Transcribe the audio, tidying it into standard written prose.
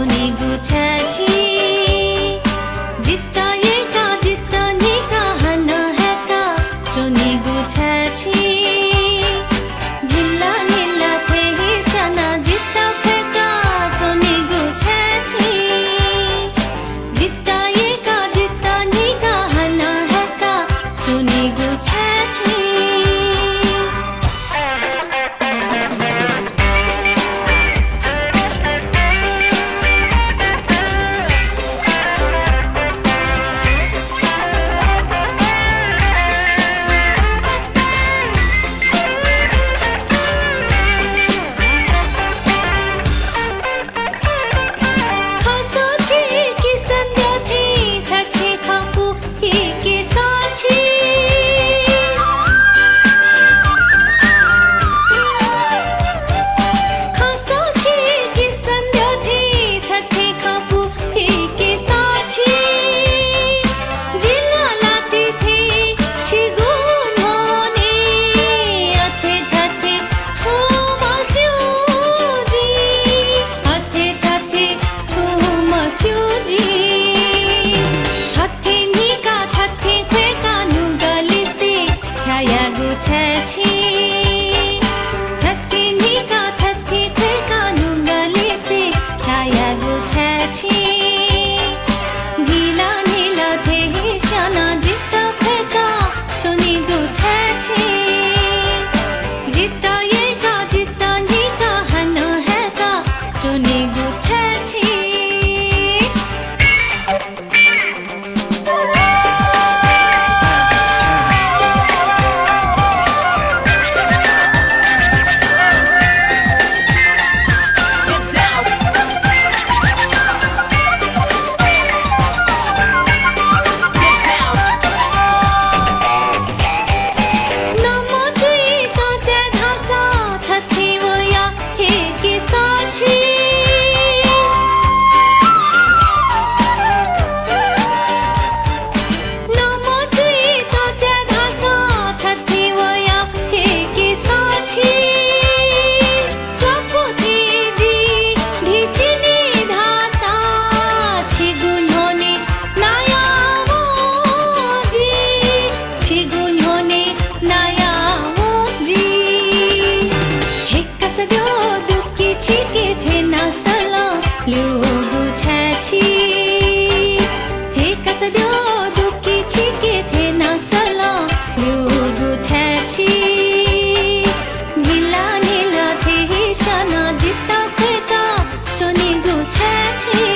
चोनी गुछाची जित्ता ये का जित्ता नी का हना है का चोनी गुछाची नीला नीला थे ही शना जित्ता फेंका चोनी गुछाची जित्ता ये का जित्ता नी का हना है का चोनी गुछाची नीला नीला थे शना जित्ता फेंका चोनी गुछाची।